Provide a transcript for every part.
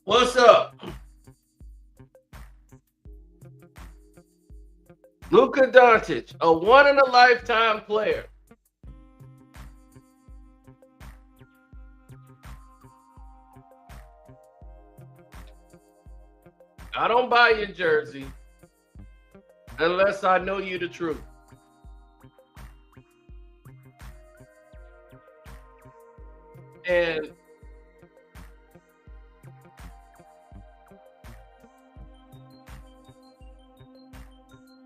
What's up? Luka Doncic, a one-in-a-lifetime player. I don't buy your jersey unless I know you the truth. And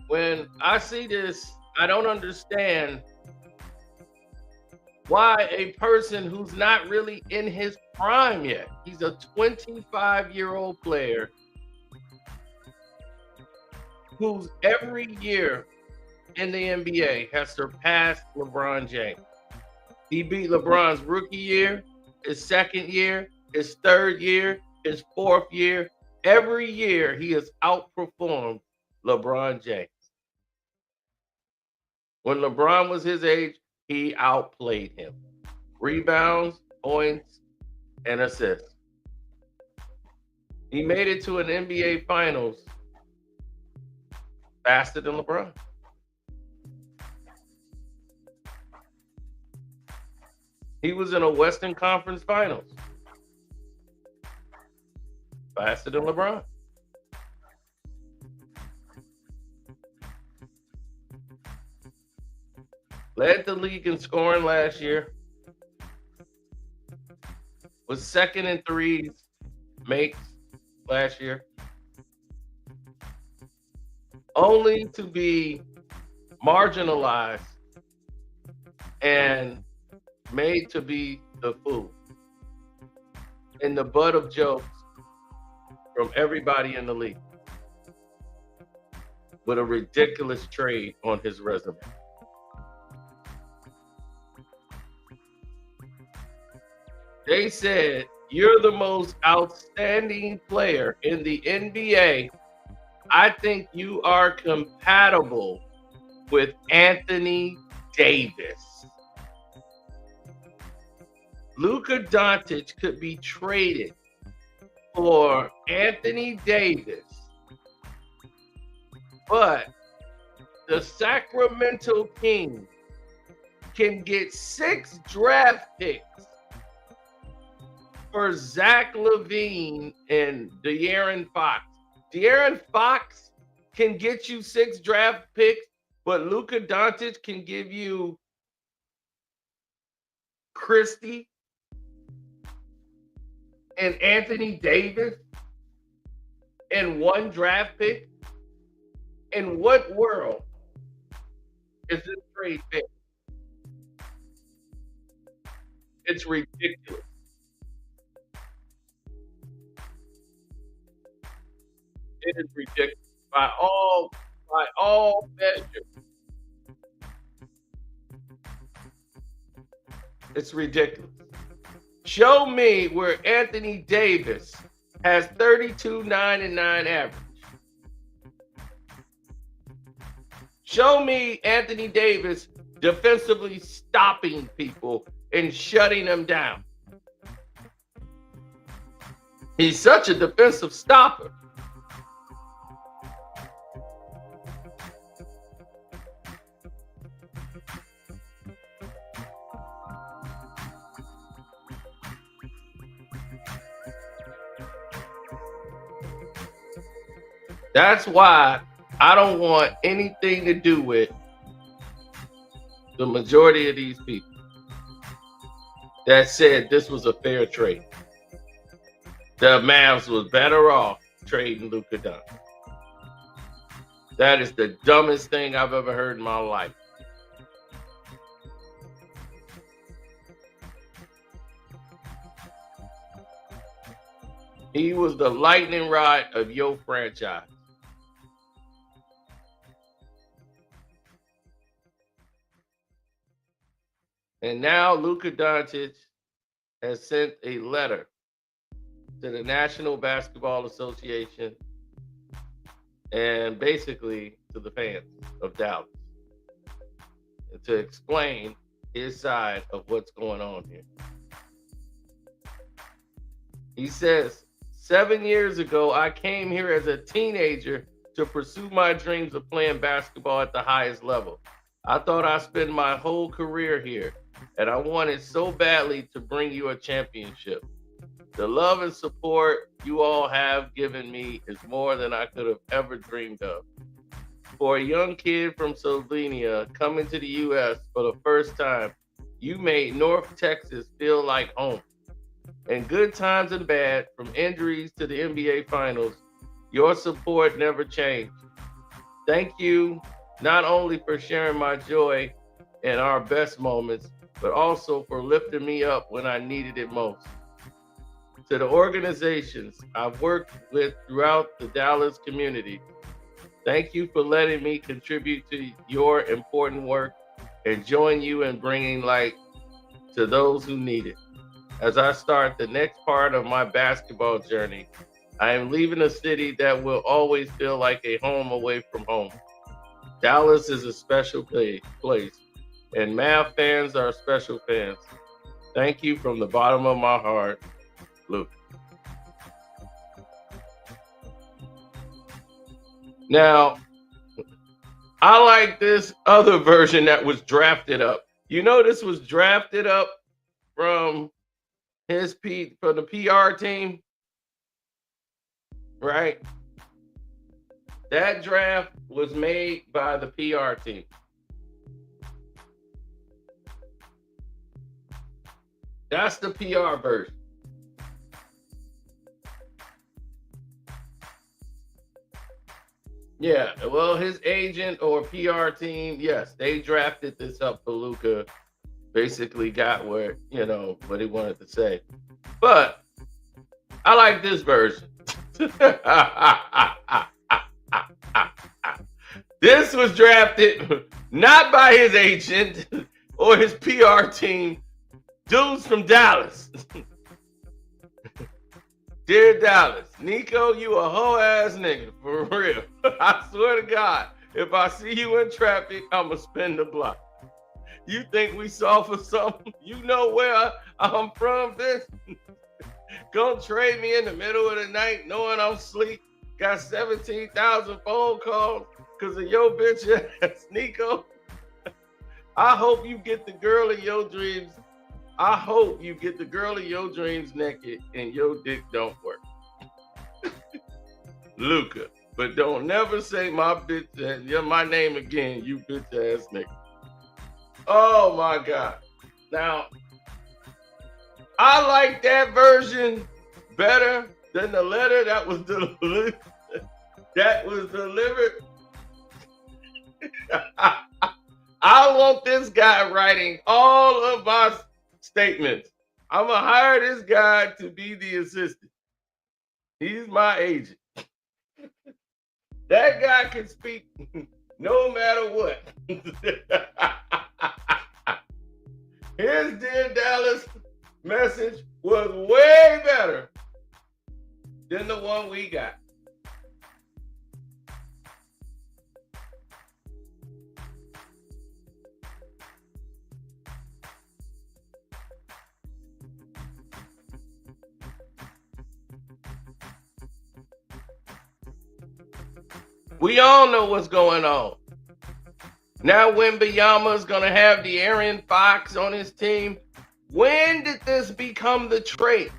when I see this, I don't understand why a person who's not really in his prime yet, he's a 25-year-old player who's every year in the NBA has surpassed LeBron James. He beat LeBron's rookie year, his second year, his third year, his fourth year. Every year he has outperformed LeBron James. When LeBron was his age, he outplayed him. Rebounds, points, and assists. He made it to an NBA Finals faster than LeBron. He was in a Western Conference Finals faster than LeBron. Led the league in scoring last year. Was second in threes makes last year. Only to be marginalized and made to be the fool and the butt of jokes from everybody in the league with a ridiculous trade on his resume. They said, you're the most outstanding player in the NBA. I think you are compatible with Anthony Davis. Luka Doncic could be traded for Anthony Davis, but the Sacramento Kings can get 6 draft picks for Zach LaVine and De'Aaron Fox. De'Aaron Fox can get you 6 draft picks, but Luka Doncic can give you Christie and Anthony Davis and 1 draft pick. In what world is this trade fit? It's ridiculous. It is ridiculous by all measures. It's ridiculous. Show me where Anthony Davis has 32, 9, and 9 average. Show me Anthony Davis defensively stopping people and shutting them down. He's such a defensive stopper. That's why I don't want anything to do with the majority of these people that said this was a fair trade. The Mavs was better off trading Luka Doncic. That is the dumbest thing I've ever heard in my life. He was the lightning rod of your franchise. And now Luka Doncic has sent a letter to the National Basketball Association and basically to the fans of Dallas to explain his side of what's going on here. He says, 7 years ago, I came here as a teenager to pursue my dreams of playing basketball at the highest level. I thought I'd spend my whole career here, and I wanted so badly to bring you a championship. The love and support you all have given me is more than I could have ever dreamed of. For a young kid from Slovenia coming to the U.S. for the first time, you made North Texas feel like home. In good times and bad, from injuries to the NBA Finals, your support never changed. Thank you not only for sharing my joy and our best moments, but also for lifting me up when I needed it most. To the organizations I've worked with throughout the Dallas community, thank you for letting me contribute to your important work and join you in bringing light to those who need it. As I start the next part of my basketball journey, I am leaving a city that will always feel like a home away from home. Dallas is a special place, and Mav fans are special fans. Thank you from the bottom of my heart, Luke. Now, I like this other version that was drafted up. You know, this was drafted up from from the PR team, right? That draft was made by the PR team. That's the PR version. Yeah, well, his agent or PR team, yes, they drafted this up for Luka. Basically got where, what he wanted to say. But I like this version. This was drafted not by his agent or his PR team, dudes from Dallas. Dear Dallas, Nico, you a whole ass nigga, for real. I swear to God, if I see you in traffic, I'ma spin the block. You think we saw for something? You know where I'm from, bitch? Gonna trade me in the middle of the night knowing I'm asleep. Got 17,000 phone calls because of your bitch ass, Nico. I hope you get the girl of your dreams. I hope you get the girl of your dreams naked and your dick don't work. Luka. But don't never say my bitch, my name again, you bitch ass nigga. Oh my God. Now, I like that version better than the letter that was delivered. I want this guy writing all of my statements. I'm going to hire this guy to be the assistant. He's my agent. That guy can speak no matter what. His Dear Dallas message was way better than the one we got. We all know what's going on. Now Wembanyama is going to have De'Aaron Fox on his team. When did this become the trait?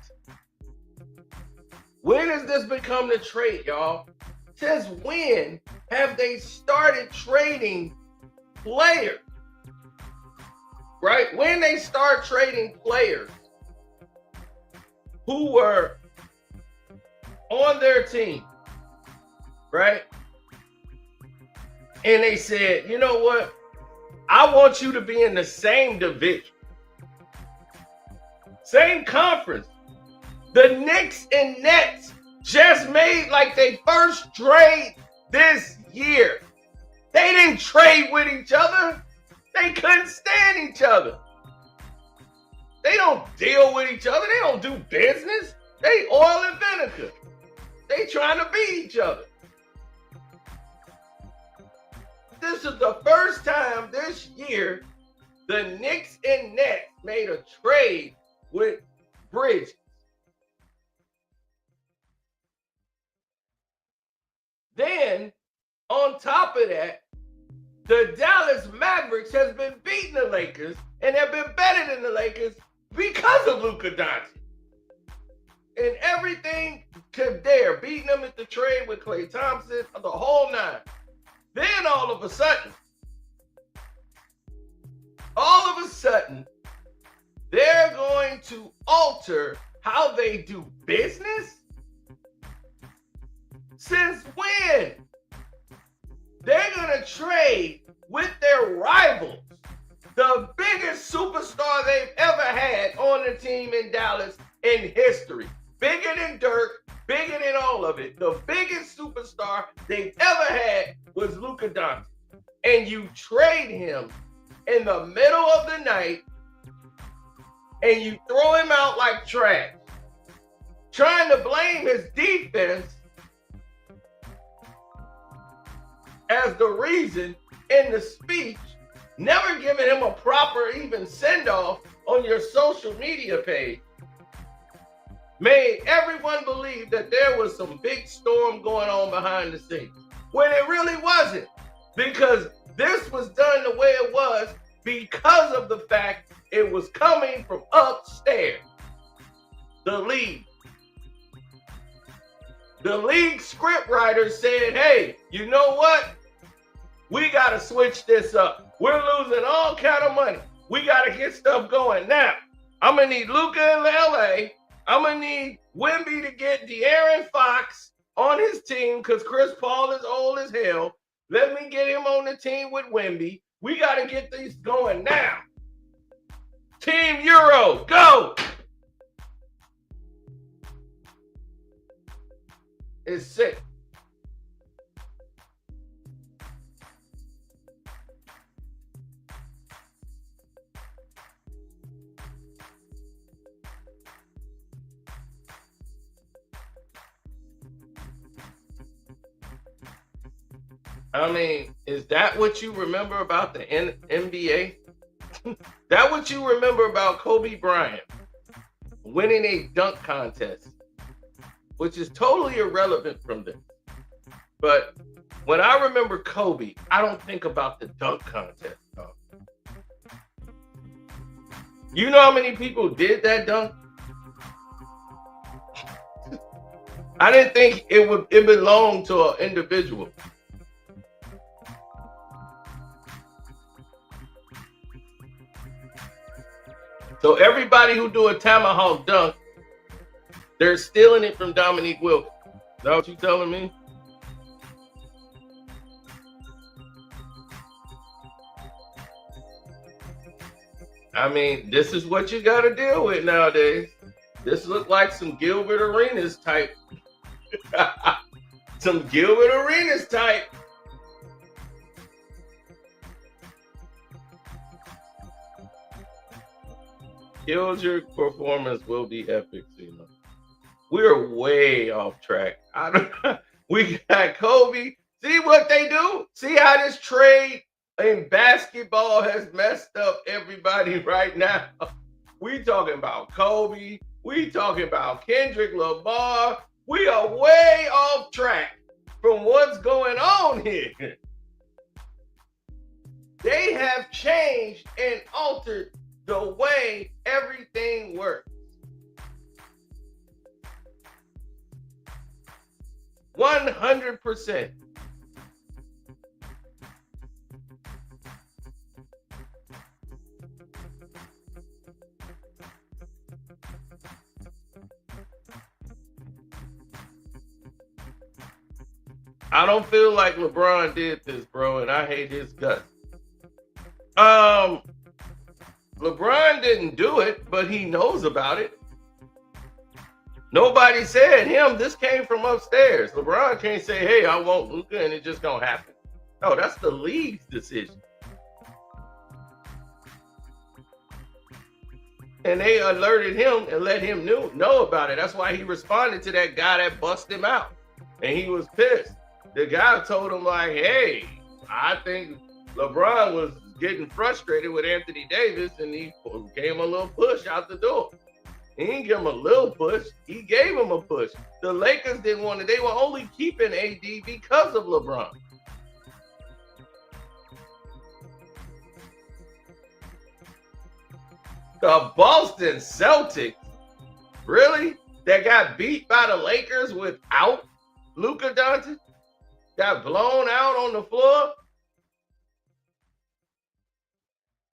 When has this become the trait, y'all? Since when have they started trading players? Right? When they start trading players who were on their team, right? And they said, you know what? I want you to be in the same division, same conference. The Knicks and Nets just made like they first trade this year. They didn't trade with each other. They couldn't stand each other. They don't deal with each other. They don't do business. They oil and vinegar. They trying to beat each other. This is the first time this year the Knicks and Nets made a trade with Bridges. Then, on top of that, the Dallas Mavericks has been beating the Lakers and have been better than the Lakers because of Luka Doncic. And everything to there, beating them at the trade with Klay Thompson, the whole nine. Then all of a sudden, they're going to alter how they do business? Since when? They're going to trade with their rivals, the biggest superstar they've ever had on the team in Dallas in history. Bigger than Dirk, bigger than all of it. The biggest superstar they've ever had was Luka Doncic. And you trade him in the middle of the night and you throw him out like trash, trying to blame his defense as the reason in the speech, never giving him a proper even send-off on your social media page, made everyone believe that there was some big storm going on behind the scenes, when it really wasn't, because this was done the way it was because of the fact it was coming from upstairs, the league. The league scriptwriter said, hey, you know what? We got to switch this up. We're losing all kind of money. We got to get stuff going. Now, I'm going to need Luka in LA. I'm going to need Wemby to get De'Aaron Fox on his team because Chris Paul is old as hell. Let me get him on the team with Wemby. We got to get these going now. Team Euro, go! It's sick. I mean, is that what you remember about the NBA? That what you remember about Kobe Bryant winning a dunk contest, which is totally irrelevant from this. But when I remember Kobe, I don't think about the dunk contest. You know how many people did that dunk? I didn't think it belonged to an individual. So everybody who do a tomahawk dunk, they're stealing it from Dominique Wilkins. Is that what you telling me? I mean, this is what you got to deal with nowadays. This look like some Gilbert Arenas type. Some Gilbert Arenas type. Kills your performance will be epic, Sima. We're way off track. I don't, we got Kobe. See what they do? See how this trade in basketball has messed up everybody right now. We talking about Kobe. We talking about Kendrick Lamar. We are way off track from what's going on here. They have changed and altered the way everything works. 100%. I don't feel like LeBron did this, bro, and I hate his guts. LeBron didn't do it, but he knows about it. Nobody said him. This came from upstairs. LeBron can't say, hey, I want Luka, and it's just going to happen. No, that's the league's decision. And they alerted him and let him know about it. That's why he responded to that guy that busted him out. And he was pissed. The guy told him, like, hey, I think LeBron was getting frustrated with Anthony Davis, and he gave him a little push out the door. He didn't give him a little push. He gave him a push. The Lakers didn't want it. They were only keeping AD because of LeBron. The Boston Celtics, really? That got beat by the Lakers without Luka Doncic? Got blown out on the floor?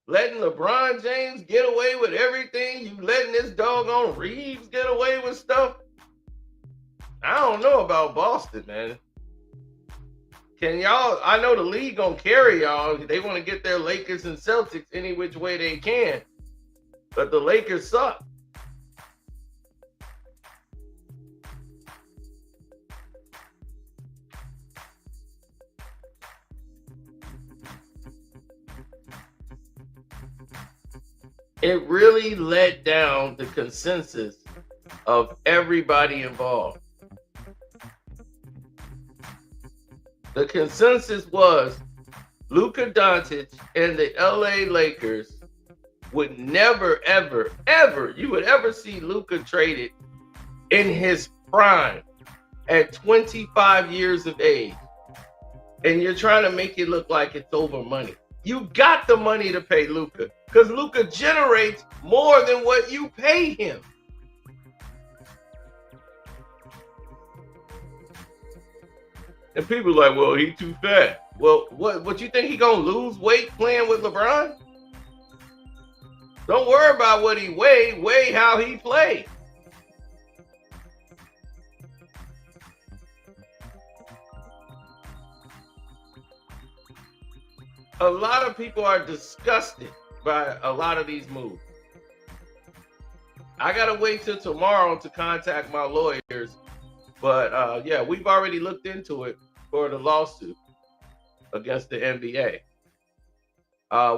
Letting LeBron James get away with everything? You letting this doggone Reeves get away with stuff? I don't know about Boston, man. Can y'all, I know the league gonna carry y'all. They want to get their Lakers and Celtics any which way they can. But the Lakers suck. It really let down the consensus of everybody involved. The consensus was Luka Doncic and the LA Lakers would never, ever, ever, you would ever see Luka traded in his prime at 25 years of age. And you're trying to make it look like it's over money. You got the money to pay Luka because Luka generates more than what you pay him. And people are like, well, he's too fat. Well, what you think he gonna lose weight playing with LeBron? Don't worry about what he weigh how he plays. A lot of people are disgusted by a lot of these moves. I gotta wait till tomorrow to contact my lawyers, but yeah, we've already looked into it for the lawsuit against the NBA.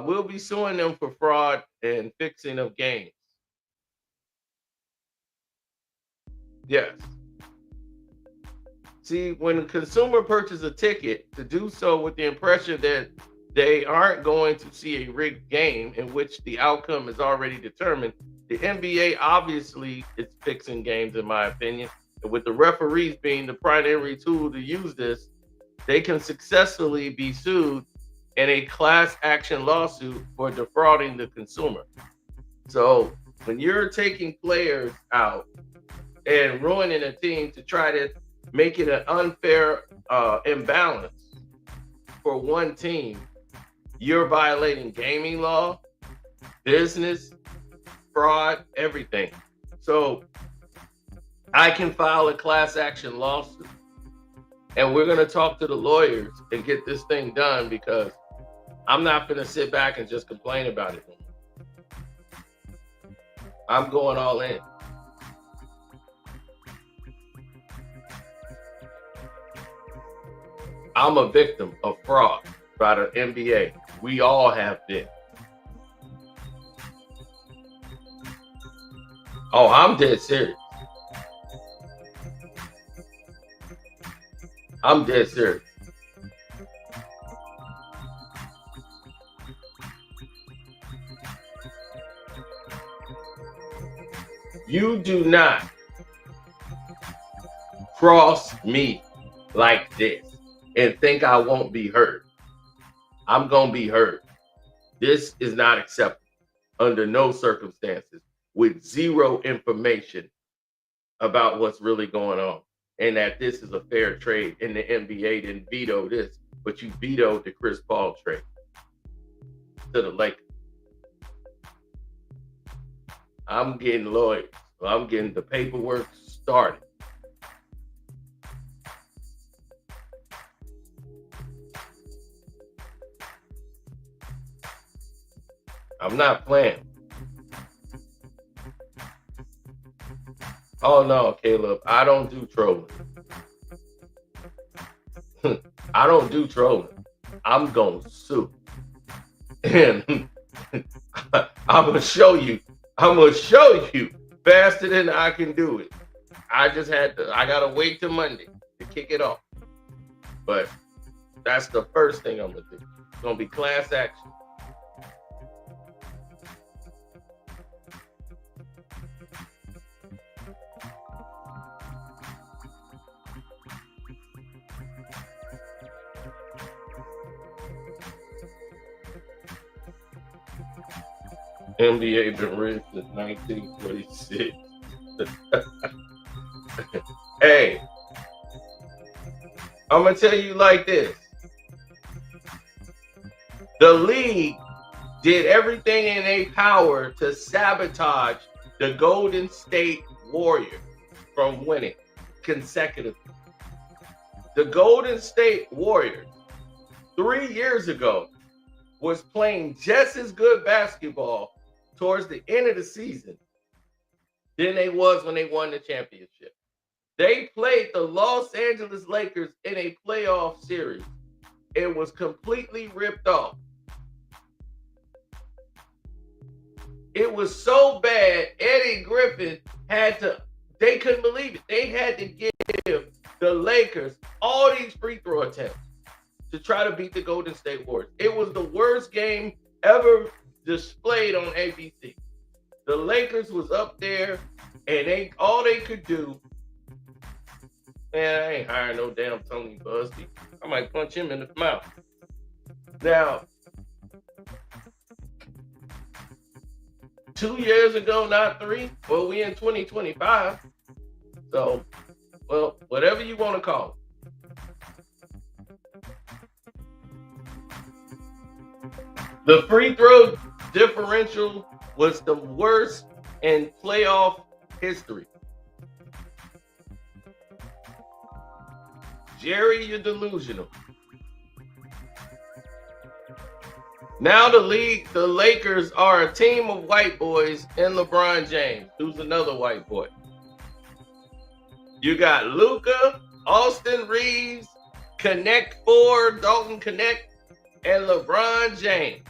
We'll be suing them for fraud and fixing of games. Yes. See, when a consumer purchases a ticket to do so with the impression that they aren't going to see a rigged game in which the outcome is already determined, the NBA obviously is fixing games, in my opinion. And with the referees being the primary tool to use this, they can successfully be sued in a class action lawsuit for defrauding the consumer. So when you're taking players out and ruining a team to try to make it an unfair imbalance for one team, you're violating gaming law, business, fraud, everything. So I can file a class action lawsuit, and we're going to talk to the lawyers and get this thing done, because I'm not going to sit back and just complain about it. I'm going all in. I'm a victim of fraud by the NBA. We all have been. Oh, I'm dead serious. I'm dead serious. You do not cross me like this and think I won't be hurt. I'm going to be hurt. This is not acceptable under no circumstances with zero information about what's really going on and that this is a fair trade and the NBA didn't veto this, but you vetoed the Chris Paul trade to the Lakers. I'm getting lawyers. I'm getting the paperwork started. I'm not playing. Oh no, Caleb, I don't do trolling. I don't do trolling. I'm gonna sue. And I'm gonna show you faster than I can do it. I gotta wait till Monday to kick it off. But that's the first thing I'm gonna do. It's gonna be class action. NBA been rigged since 1946. Hey, I'm gonna tell you like this. The league did everything in their power to sabotage the Golden State Warriors from winning consecutively. The Golden State Warriors 3 years ago was playing just as good basketball towards the end of the season than they was when they won the championship. They played the Los Angeles Lakers in a playoff series. It was completely ripped off. It was so bad, Eddie Griffin they couldn't believe it. They had to give the Lakers all these free throw attempts to try to beat the Golden State Warriors. It was the worst game ever displayed on ABC. The Lakers was up there, and all they could do, man, I ain't hiring no damn Tony Busby. I might punch him in the mouth. Now, 2 years ago, not 3. Well, we in 2025. So, well, whatever you want to call it. The free throw differential was the worst in playoff history. Jerry, you're delusional. Now the Lakers are a team of white boys and LeBron James, who's another white boy. You got Luka, Austin Reeves, Connect 4, Dalton Connect, and LeBron James.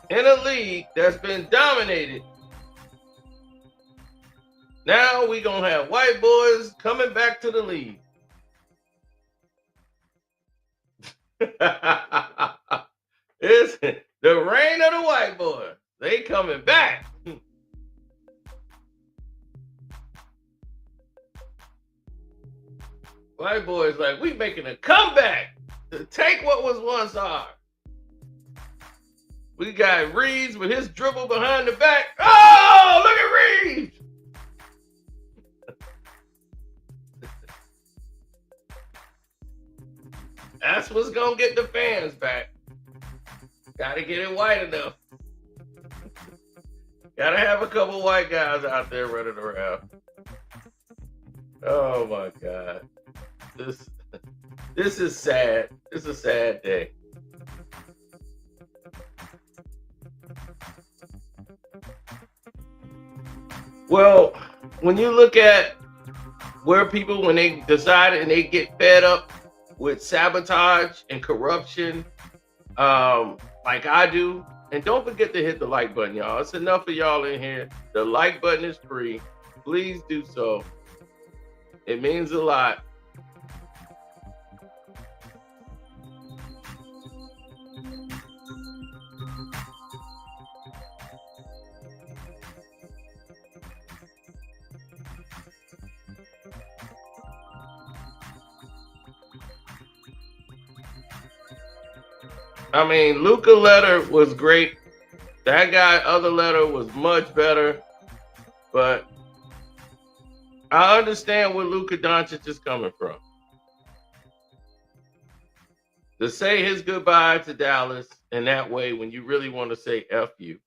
In a league that's been dominated, now we're going to have white boys coming back to the league. It's the reign of the white boy. They coming back. White boys like, we making a comeback to take what was once ours. We got Reeves with his dribble behind the back. Oh, look at Reeves. That's what's going to get the fans back. Got to get it white enough. Got to have a couple white guys out there running around. Oh, my God. This is sad. It's a sad day. Well, when you look at where people, when they decide and they get fed up with sabotage and corruption like I do. And don't forget to hit the like button, y'all. It's enough of y'all in here. The like button is free. Please do so. It means a lot. I mean, Luca letter was great. That guy, other letter was much better. But I understand where Luka Doncic is coming from. To say his goodbye to Dallas in that way when you really want to say F you.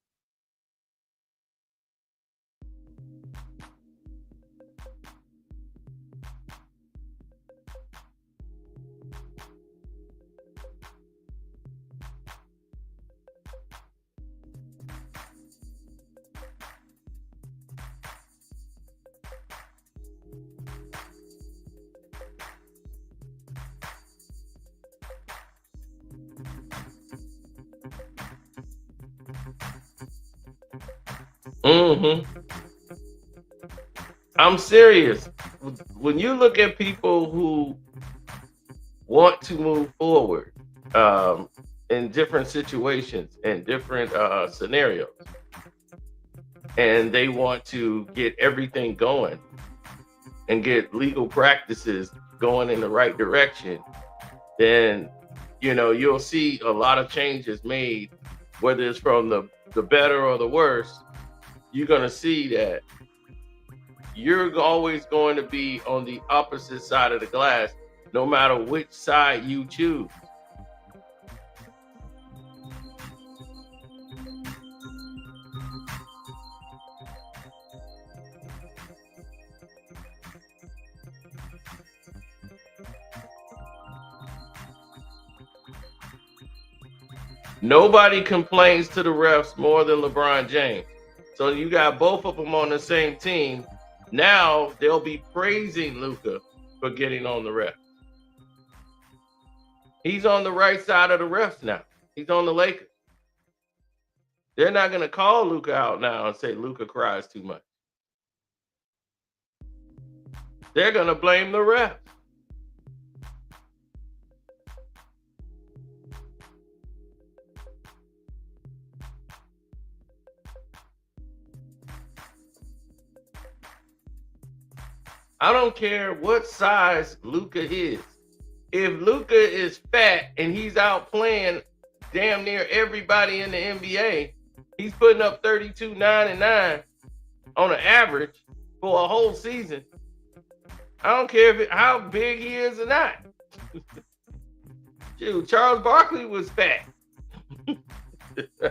hmm I'm serious. When you look at people who want to move forward in different situations and different scenarios, and they want to get everything going and get legal practices going in the right direction, then you'll see a lot of changes made, whether it's from the better or the worse. You're gonna see that you're always going to be on the opposite side of the glass, no matter which side you choose. Nobody complains to the refs more than LeBron James. So you got both of them on the same team. Now they'll be praising Luka for getting on the refs. He's on the right side of the refs now. He's on the Lakers. They're not going to call Luka out now and say Luka cries too much. They're going to blame the refs. I don't care what size Luka is. If Luka is fat and he's out playing damn near everybody in the NBA, he's putting up 32, 9, and 9 on an average for a whole season. I don't care how big he is or not. Dude, Charles Barkley was fat. It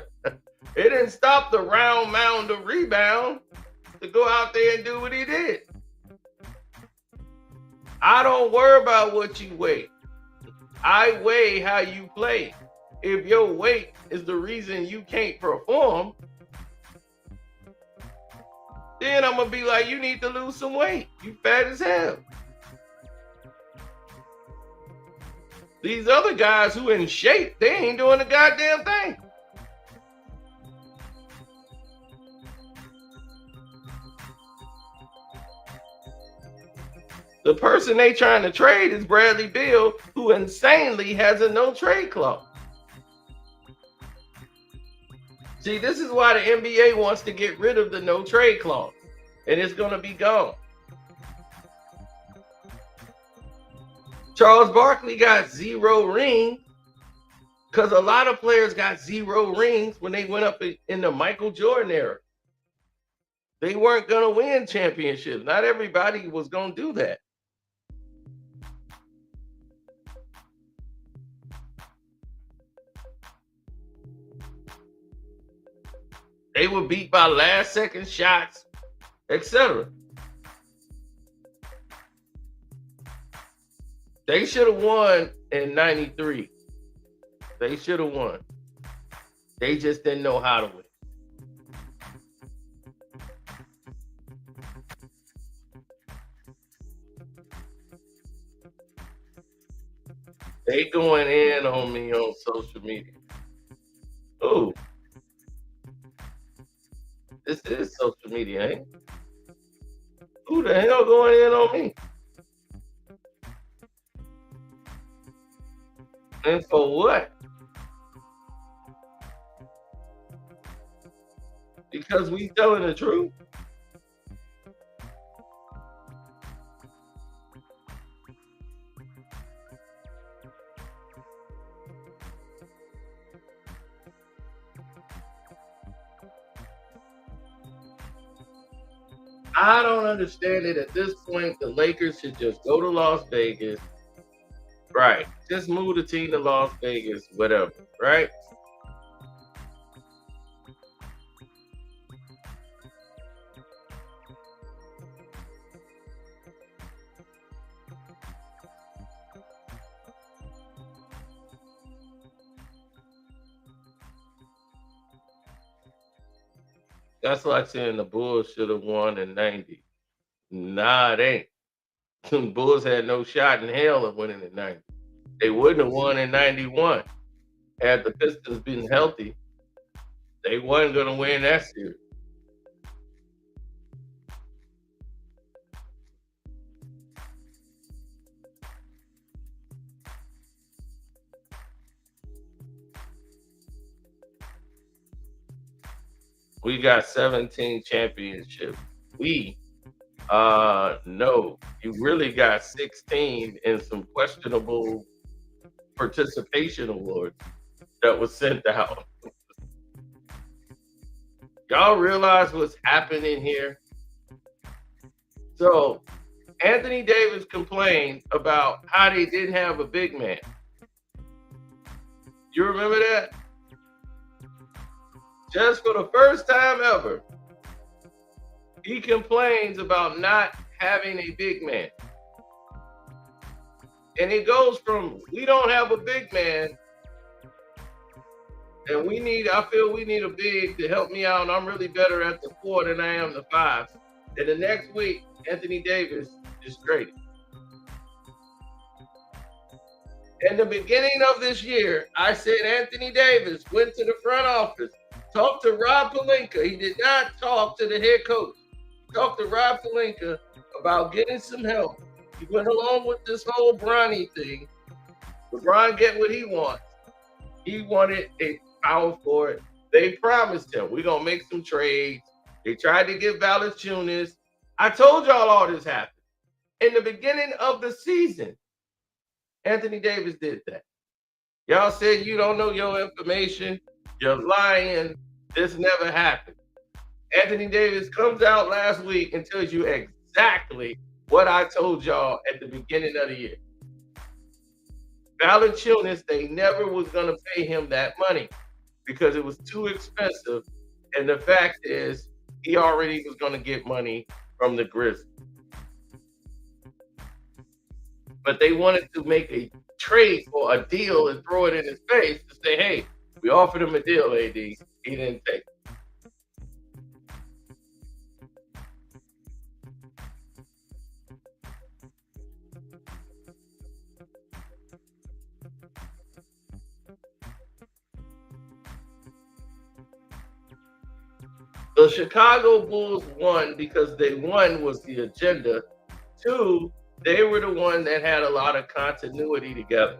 didn't stop the round mound of rebound to go out there and do what he did. I don't worry about what you weigh. I weigh how you play. If your weight is the reason you can't perform, then I'm going to be like, you need to lose some weight. You fat as hell. These other guys who in shape, they ain't doing a goddamn thing. The person they trying to trade is Bradley Beal, who insanely has a no trade clause. See, this is why the NBA wants to get rid of the no trade clause, and it's going to be gone. Charles Barkley got 0 rings because a lot of players got 0 rings when they went up in the Michael Jordan era. They weren't going to win championships. Not everybody was going to do that. They were beat by last second shots, etc. They should have won in 93. They should have won. They just didn't know how to win. They going in on me on social media. This is social media, ain't it? Who the hell going in on me? And for what? Because we telling the truth. I don't understand it. At this point, the Lakers should just go to Las Vegas. Right. Just move the team to Las Vegas, whatever. Right? That's like saying the Bulls should have won in 90. Nah, it ain't. The Bulls had no shot in hell of winning in 90. They wouldn't have won in 91 had the Pistons been healthy. They wasn't going to win that series. We got 17 championships. We no, you really got 16 and some questionable participation awards that was sent out. Y'all realize what's happening here? So Anthony Davis complained about how they didn't have a big man. You remember that? Just for the first time ever, he complains about not having a big man. And it goes from we don't have a big man and I feel we need a big to help me out, and I'm really better at the 4 than I am the 5. And the next week, Anthony Davis is traded. In the beginning of this year, I said Anthony Davis went to the front office, talked to Rob Pelinka. He did not talk to the head coach. He talked to Rob Pelinka about getting some help. He went along with this whole Bronny thing. LeBron get what he wants. He wanted a power forward. They promised him, we're going to make some trades. They tried to get Valanciunas. I told y'all all this happened. In the beginning of the season, Anthony Davis did that. Y'all said you don't know your information. You're lying. This never happened. Anthony Davis comes out last week and tells you exactly what I told y'all at the beginning of the year. Valanciunas, they never was going to pay him that money because it was too expensive. And the fact is, he already was going to get money from the Grizzlies. But they wanted to make a trade for a deal and throw it in his face to say, hey, we offered him a deal, AD. He didn't take it. The Chicago Bulls won because they won was the agenda. 2, they were the one that had a lot of continuity together,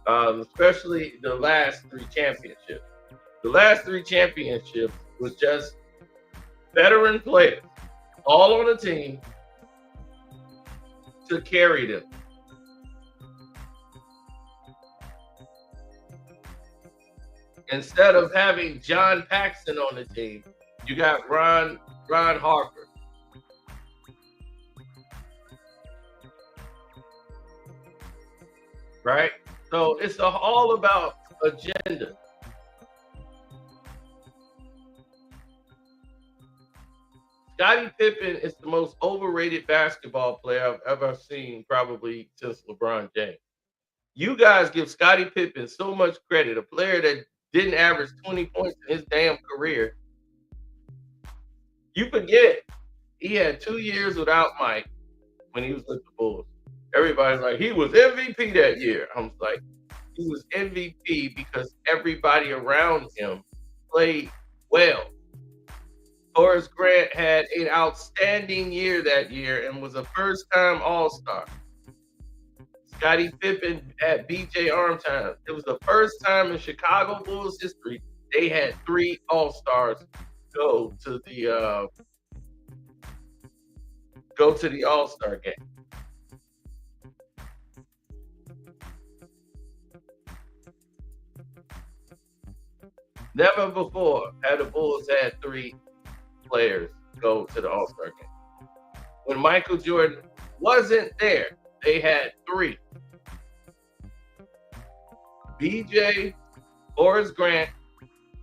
especially the last 3 championships. The last 3 championships was just veteran players, all on the team to carry them. Instead of having John Paxson on the team, you got Ron Harper. Right? So it's all about agenda. Scottie Pippen is the most overrated basketball player I've ever seen, probably since LeBron James. You guys give Scottie Pippen so much credit, a player that didn't average 20 points in his damn career. You forget he had 2 years without Mike when he was with the Bulls. Everybody's like, he was MVP that year. I'm like, he was MVP because everybody around him played well. Horace Grant had an outstanding year that year and was a first-time All-Star. Scottie Pippen at BJ Armtime. It was the first time in Chicago Bulls history they had 3 All-Stars go to the All-Star game. Never before had the Bulls had 3 players go to the All-Star game. When Michael Jordan wasn't there, they had 3. BJ, Horace Grant,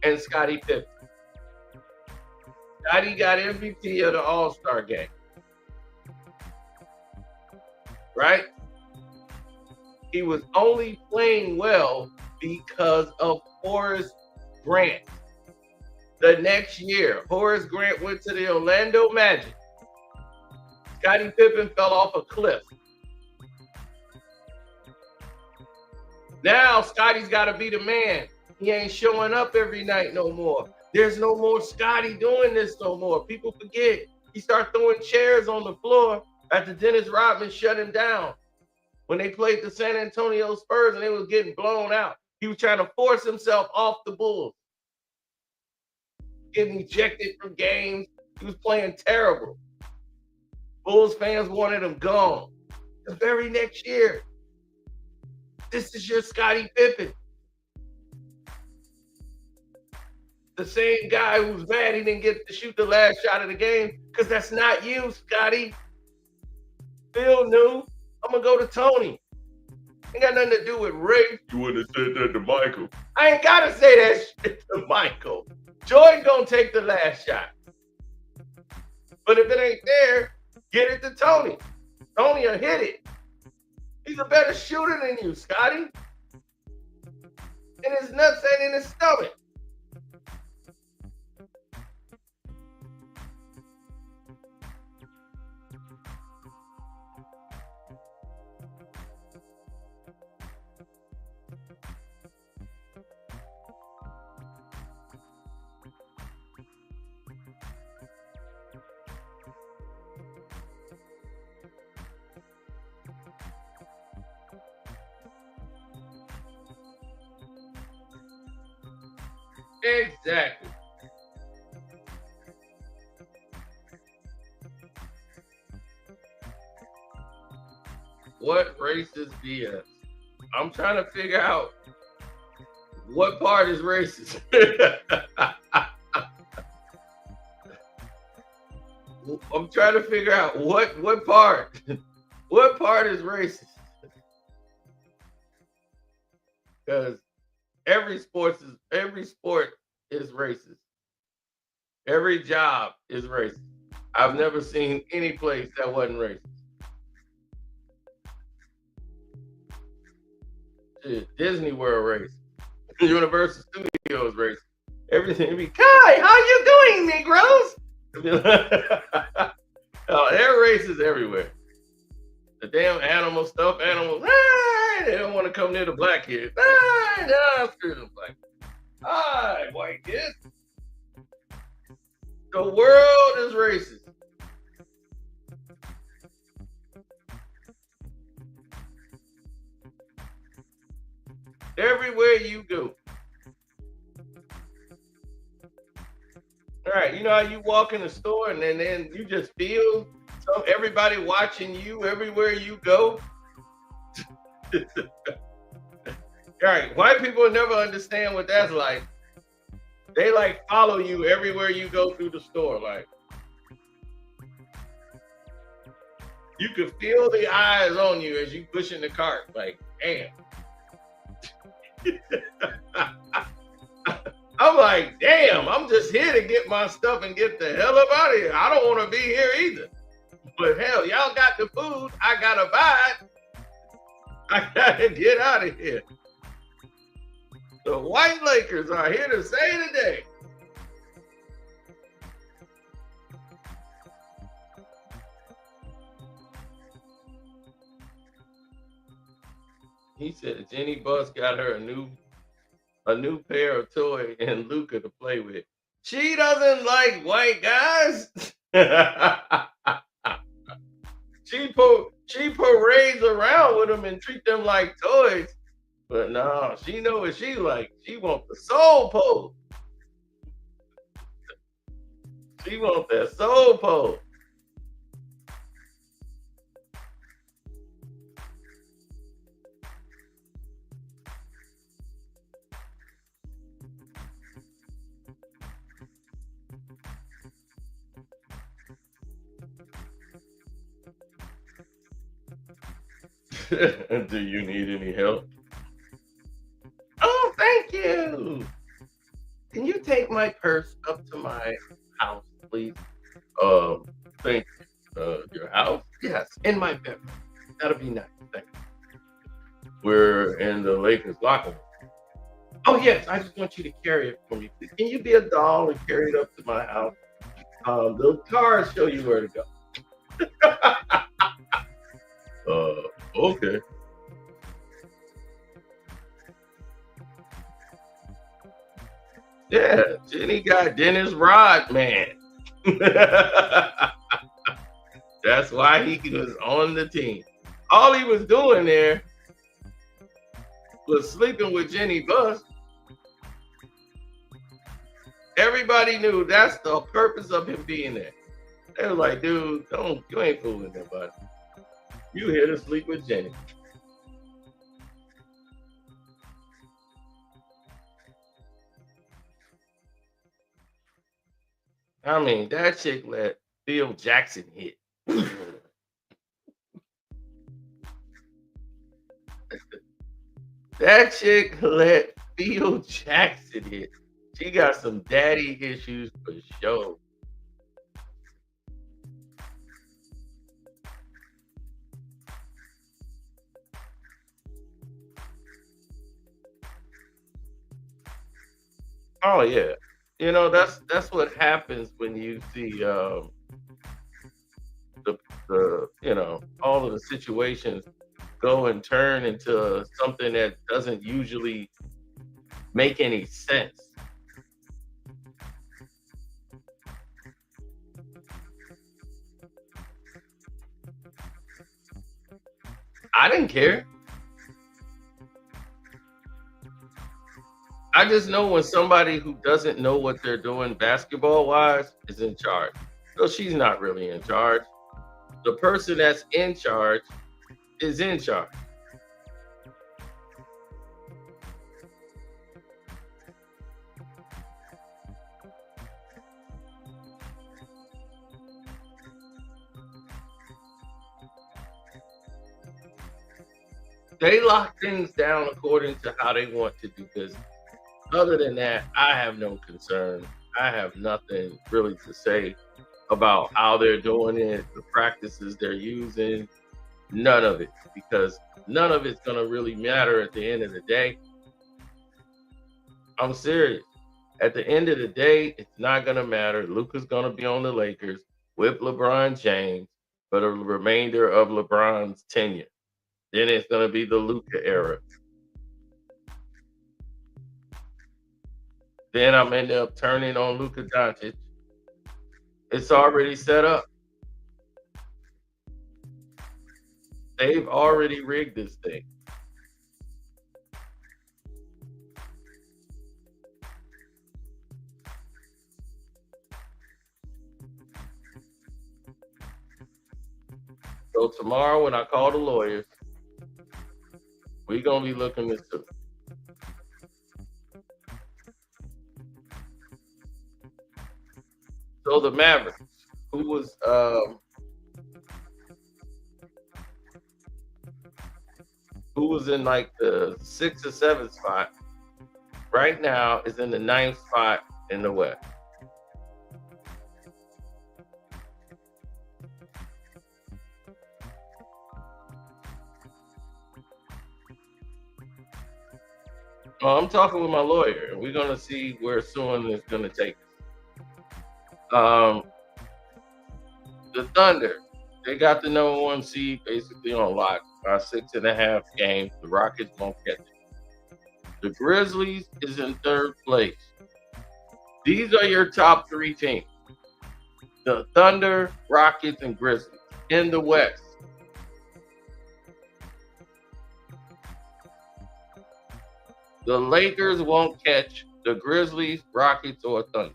and Scottie Pippen. Scottie got MVP of the All-Star game. Right? He was only playing well because of Horace Grant. The next year, Horace Grant went to the Orlando Magic. Scottie Pippen fell off a cliff. Now Scottie's got to be the man. He ain't showing up every night no more. There's no more Scottie doing this no more. People forget. He started throwing chairs on the floor after Dennis Rodman shut him down. When they played the San Antonio Spurs and they was getting blown out, he was trying to force himself off the Bulls. Getting ejected from games. He was playing terrible. Bulls fans wanted him gone. The very next year, this is your Scottie Pippen. The same guy who's mad he didn't get to shoot the last shot of the game because that's not you, Scottie. Phil knew. I'm going to go to Tony. Ain't got nothing to do with Ray. You wouldn't have said that to Michael. I ain't got to say that shit to Michael. Jordan going to take the last shot. But if it ain't there, get it to Tony. Tony will hit it. He's a better shooter than you, Scottie. And his nuts ain't in his stomach. Exactly. What racist BS? I'm trying to figure out what part is racist. I'm trying to figure out what part what part is racist. Because every sport is racist. Every job is racist. I've never seen any place that wasn't racist. Shit, Disney World racist. Universal Studios racist. Everything be, Kai, how you doing, Negroes? Oh, they're racist everywhere. The damn animal stuff, animals, they don't want to come near the black kids. Screw them black kids. White kids. The world is racist. Everywhere you go. All right, you know how you walk in the store and then you just feel everybody watching you everywhere you go? All right, white people never understand what that's like. They like follow you everywhere you go through the store. Like, you can feel the eyes on you as you push in the cart. Like, damn. I'm like, damn, I'm just here to get my stuff and get the hell up out of here. I don't want to be here either. But hell, y'all got the food. I got to buy it. I got to get out of here. The white Lakers are here to save the day. He said Jenny Buss got her a new pair of toy and Luka to play with. She doesn't like white guys. She parades around with them and treat them like toys. But no, she know what she like. She want the soul pole. She want that soul pole. Do you need any help? Oh, thank you. Can you take my purse up to my house, please? Um, thank you. Your house? Yes, in my bedroom. That'll be nice. Thank you. We're in the Lakers locker room. Oh yes, I just want you to carry it for me, please. Can you be a doll and carry it up to my house? The cars show you where to go. Okay. Yeah, Jenny got Dennis Rodman. That's why he was on the team. All he was doing there was sleeping with Jenny Buss. Everybody knew that's the purpose of him being there. They were like, dude, don't you ain't fooling nobody. You here to sleep with Jenny. I mean, that chick let Phil Jackson hit. That chick let Phil Jackson hit. She got some daddy issues for sure. Oh yeah. That's what happens when you see all of the situations go and turn into something that doesn't usually make any sense. I didn't care. I just know when somebody who doesn't know what they're doing basketball wise is in charge. So she's not really in charge. The person that's in charge is in charge. They lock things down according to how they want to do business. Other than that, I have no concern. I have nothing really to say about how they're doing it, the practices they're using, none of it, because none of it's going to really matter at the end of the day. I'm serious. At the end of the day, it's not going to matter. Luka's going to be on the Lakers with LeBron James for the remainder of LeBron's tenure. Then it's going to be the Luka era. Then I'm end up turning on Luka Doncic. It's already set up. They've already rigged this thing. So tomorrow when I call the lawyers, we're gonna be looking this too. So the Mavericks, who was in like the sixth or seventh spot, right now is in the ninth spot in the West. I'm talking with my lawyer, and we're gonna see where suing is gonna take us. The Thunder, they got the number one seed basically on lock by 6.5 games. The Rockets won't catch it. The Grizzlies is in third place. These are your top three teams: the Thunder, Rockets, and Grizzlies in the West. The Lakers won't catch the Grizzlies, Rockets, or Thunder.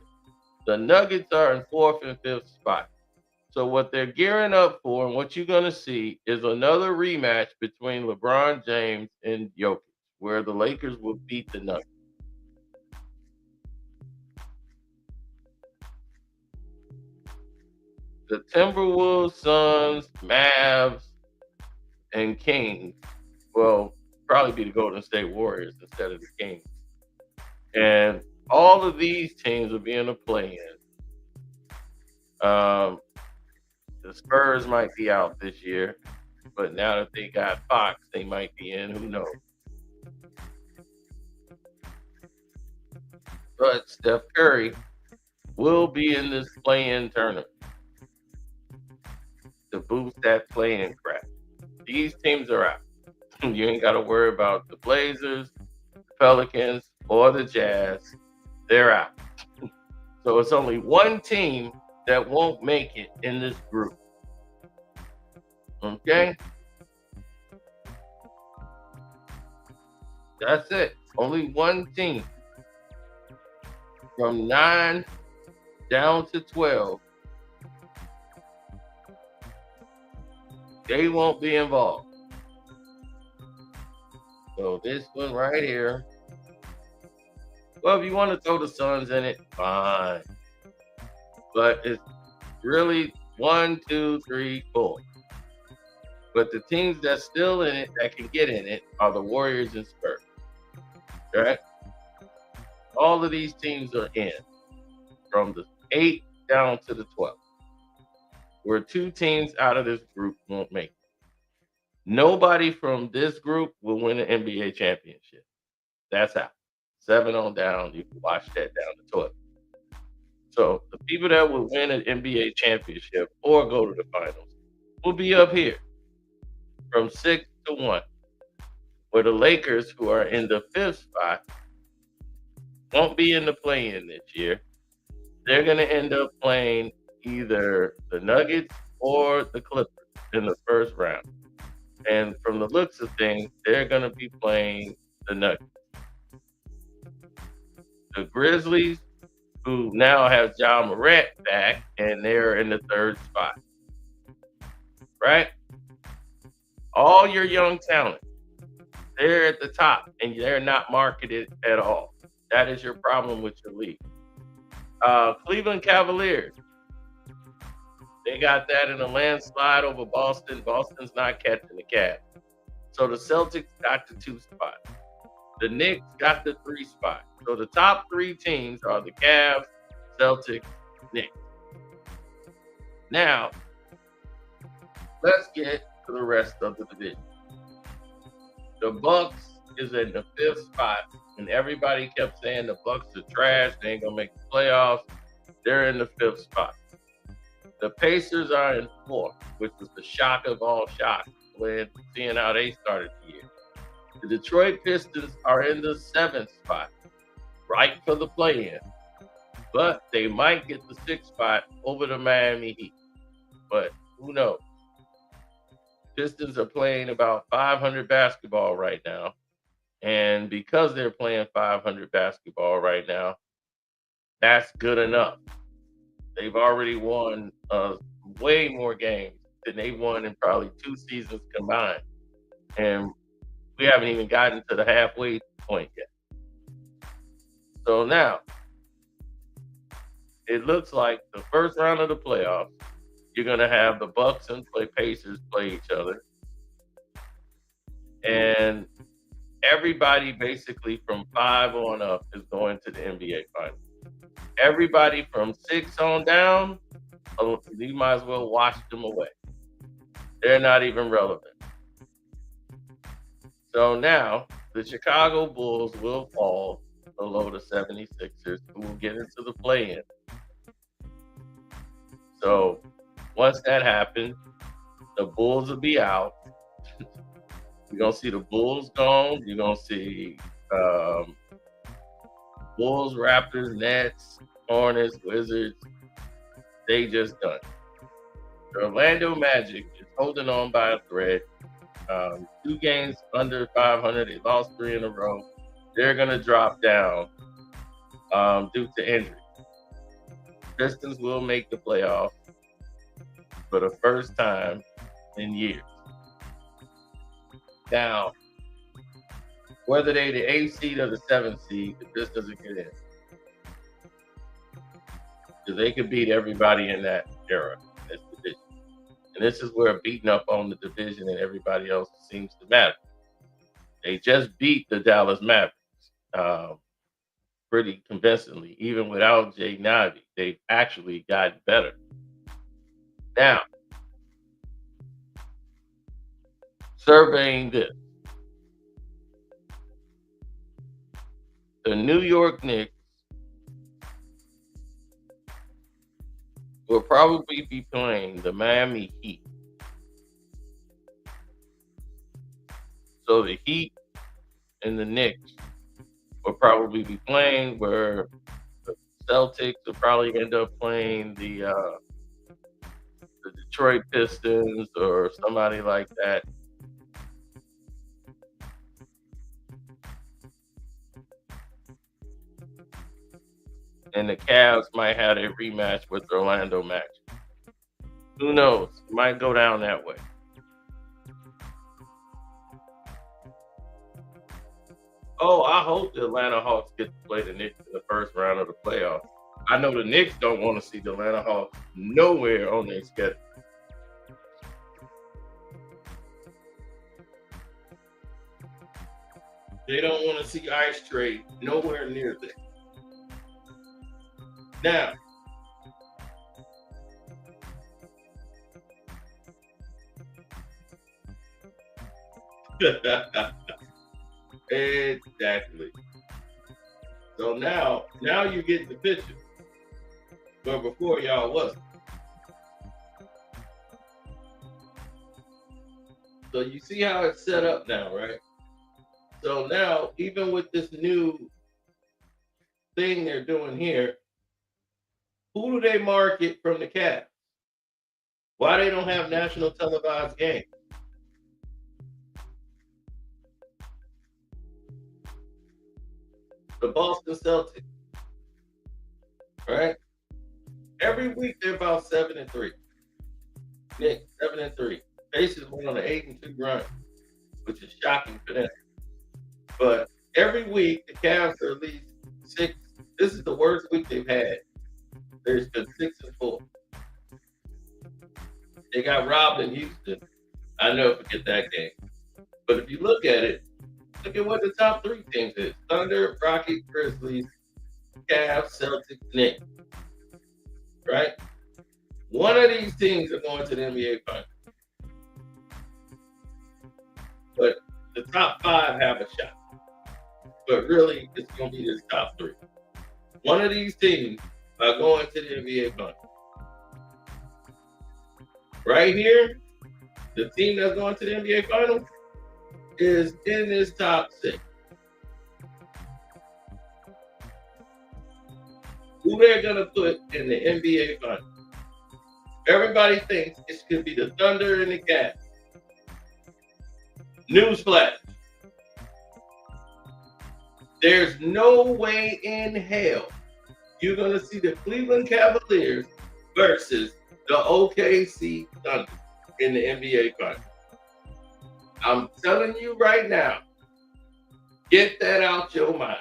The Nuggets are in fourth and fifth spot. So what they're gearing up for, and what you're going to see, is another rematch between LeBron James and Jokic, where the Lakers will beat the Nuggets. The Timberwolves, Suns, Mavs, and Kings will probably be the Golden State Warriors instead of the Kings. And all of these teams will be in the play-in. The Spurs might be out this year, but now that they got Fox, they might be in. Who knows? But Steph Curry will be in this play-in tournament to boost that play-in crap. These teams are out. You ain't got to worry about the Blazers, the Pelicans, or the Jazz. They're out. So it's only one team that won't make it in this group. Okay? That's it. Only one team. From 9 down to 12. They won't be involved. So this one right here. Well, if you want to throw the Suns in it, fine. But it's really 1, 2, 3, 4. But the teams that's still in it, that can get in it, are the Warriors and Spurs. Right? All of these teams are in, from the 8 down to the 12. Where 2 teams out of this group won't make it. Nobody from this group will win an NBA championship. That's out. 7 on down, you can watch that down to 12. So the people that will win an NBA championship or go to the finals will be up here from 6 to 1. Where the Lakers, who are in the 5th spot, won't be in the play-in this year. They're going to end up playing either the Nuggets or the Clippers in the first round. And from the looks of things, they're going to be playing the Nuggets. The Grizzlies, who now have Ja Morant back, and they're in the 3rd spot. Right? All your young talent, they're at the top, and they're not marketed at all. That is your problem with your league. Cleveland Cavaliers, they got that in a landslide over Boston. Boston's not catching the Cavs. So the Celtics got the 2 spot. The Knicks got the 3 spot. So the top 3 teams are the Cavs, Celtics, Knicks. Now, let's get to the rest of the division. The Bucks is in the 5th spot, and everybody kept saying the Bucks are trash. They ain't gonna make the playoffs. They're in the 5th spot. The Pacers are in 4th, which was the shock of all shocks when seeing how they started the year. The Detroit Pistons are in the 7th spot, right for the play-in. But they might get the 6th spot over the Miami Heat. But who knows? Pistons are playing about 500 basketball right now. And because they're playing 500 basketball right now, that's good enough. They've already won way more games than they won in probably 2 seasons combined. And we haven't even gotten to the halfway point yet. So now, it looks like the first round of the playoffs, you're going to have the Bucks and Pacers play each other. And everybody basically from 5 on up is going to the NBA Finals. Everybody from 6 on down, you might as well wash them away. They're not even relevant. So now, the Chicago Bulls will fall below the 76ers, who will get into the play-in. So once that happens, the Bulls will be out. You're going to see the Bulls gone. You're going to see Bulls, Raptors, Nets, Hornets, Wizards, they just done. The Orlando Magic is holding on by a thread. 2 games under 500. They lost 3 in a row. They're going to drop down due to injury. Pistons will make the playoffs for the first time in years. Now, whether they the 8th seed or the 7th seed, the Pistons will get in. Because they could beat everybody in that era, in this division. And this is where beating up on the division and everybody else seems to matter. They just beat the Dallas Mavericks pretty convincingly. Even without Jay Navi, they've actually gotten better. Now, surveying this, the New York Knicks will probably be playing the Miami Heat. So the Heat and the Knicks will probably be playing, where the Celtics will probably end up playing the Detroit Pistons or somebody like that. And the Cavs might have a rematch with the Orlando Magic. Who knows? It might go down that way. Oh, I hope the Atlanta Hawks get to play the Knicks in the first round of the playoffs. I know the Knicks don't want to see the Atlanta Hawks nowhere on their schedule. They don't want to see Ice Trade nowhere near there. Now, exactly. So now you get the picture. But before y'all wasn't. So you see how it's set up now, right? So now, even with this new thing they're doing here, who do they market from the Cavs? Why they don't have national televised games? The Boston Celtics, right? Every week they're about 7-3. Knicks 7-3. Pacers went on an 8-2 run, which is shocking for them. But every week the Cavs are at least 6. This is the worst week they've had. There's been 6-4. They got robbed in Houston. I never forget that game. But if you look at it, look at what the top 3 teams is: Thunder, Rockets, Grizzlies, Cavs, Celtics, Knicks. Right? One of these teams are going to the NBA Finals. But the top 5 have a shot. But really, it's going to be this top 3. One of these teams are going to the NBA Finals. Right here, the team that's going to the NBA Finals is in this top 6. Who they're going to put in the NBA Finals? Everybody thinks it could be the Thunder and the Cavs. Newsflash. There's no way in hell you're going to see the Cleveland Cavaliers versus the OKC Thunder in the NBA Finals. I'm telling you right now, get that out your mind.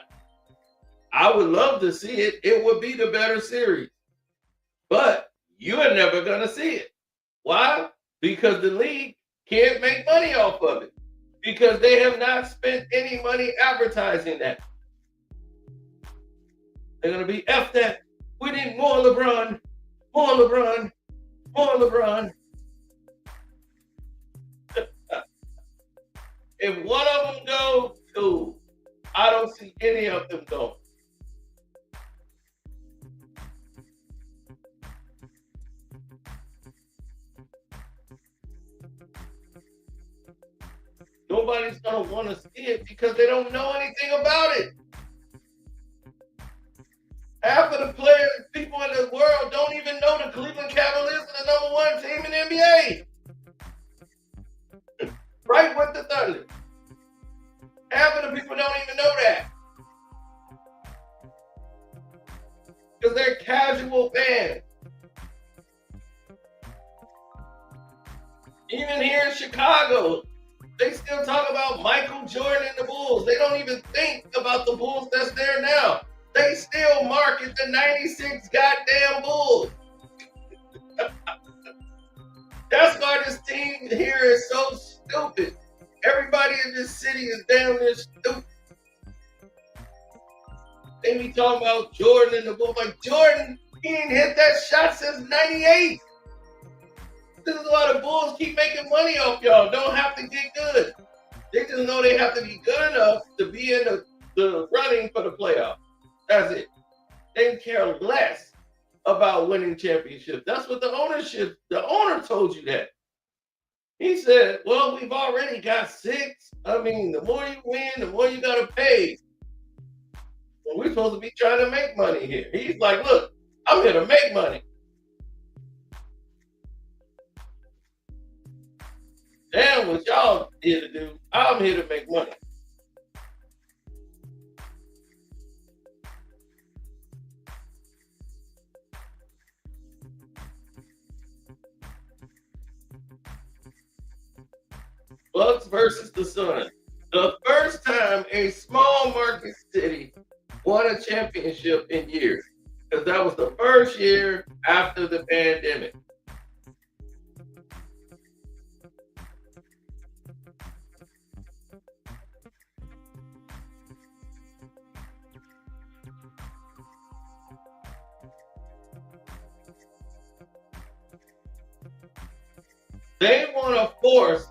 I would love to see it. It would be the better series. But you're never going to see it. Why? Because the league can't make money off of it. Because they have not spent any money advertising that. They're going to be F that. We need more LeBron. More LeBron. More LeBron. If one of them goes, cool. I don't see any of them going. Nobody's going to want to see it because they don't know anything about it. Half of the players don't even know the Cleveland Cavaliers are the #1 team in the NBA. Right with the Thunder. Half of the people don't even know that. Because they're casual fans. Even here in Chicago, they still talk about Michael Jordan and the Bulls. They don't even think about the Bulls that's there now. They still market the 96 goddamn Bulls. That's why this team here is so stupid. Everybody in this city is damn near stupid. They be talking about Jordan and the Bulls. Like, Jordan, he ain't hit that shot since 98. This is why the Bulls keep making money off y'all. Don't have to get good. They just know they have to be good enough to be in the running for the playoffs. That's it. They care less about winning championships. That's what the owner told you that. He said, well, we've already got 6. I mean, the more you win, the more you got to pay. Well, we're supposed to be trying to make money here. He's like, look, I'm here to make money. Damn what y'all here to do. I'm here to make money. Bucks versus the Suns. The first time a small market city won a championship in years. Because that was the first year after the pandemic. They want to force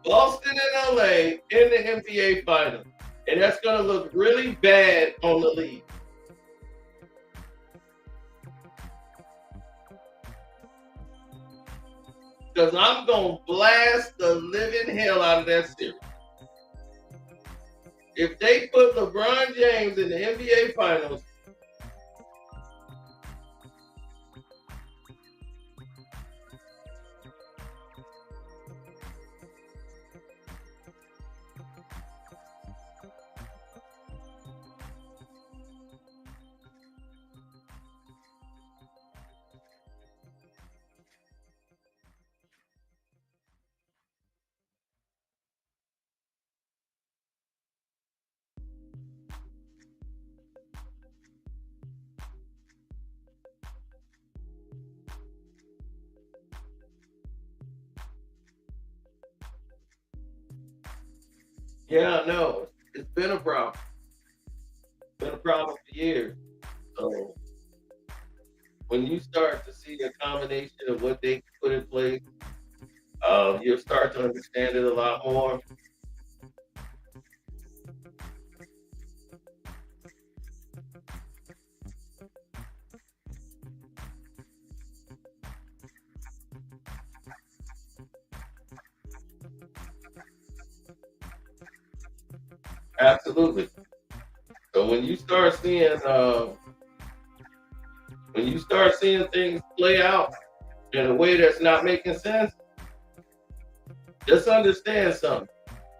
Boston and LA in the NBA Finals. And that's going to look really bad on the league. Because I'm going to blast the living hell out of that series. If they put LeBron James in the NBA Finals, yeah, I know. It's been a problem. It's been a problem for years. So when you start to see a combination of what they put in place, you'll start to understand it a lot more. Absolutely. So when you start seeing things play out in a way that's not making sense, just understand something.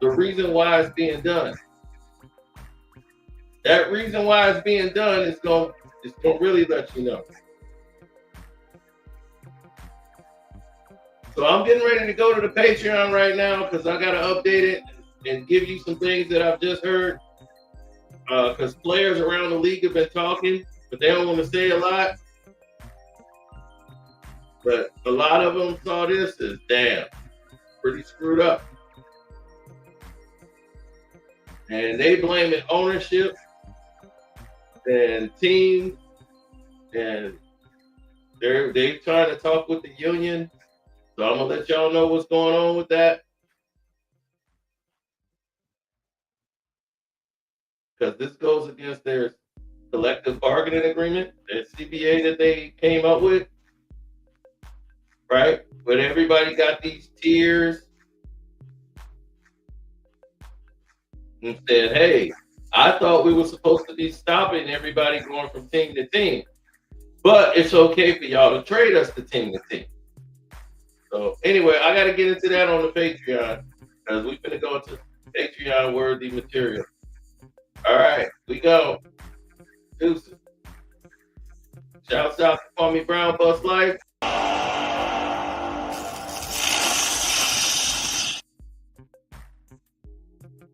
The reason why it's being done. That reason why it's being done is going to really let you know. So I'm getting ready to go to the Patreon right now because I got to update it and give you some things that I've just heard. Because players around the league have been talking, but they don't want to say a lot. But a lot of them saw this as, damn, pretty screwed up. And they blame it ownership and teams, and they trying to talk with the union. So I'm gonna let y'all know what's going on with that. Because this goes against their collective bargaining agreement, their CBA that they came up with, right? But everybody got these tiers and said, hey, I thought we were supposed to be stopping everybody going from team to team. But it's okay for y'all to trade us to team to team. So anyway, I got to get into that on the Patreon because we're going to go into Patreon worthy material. All right, we go. Deuces. Shouts out to Kwame Brown, Bust Life.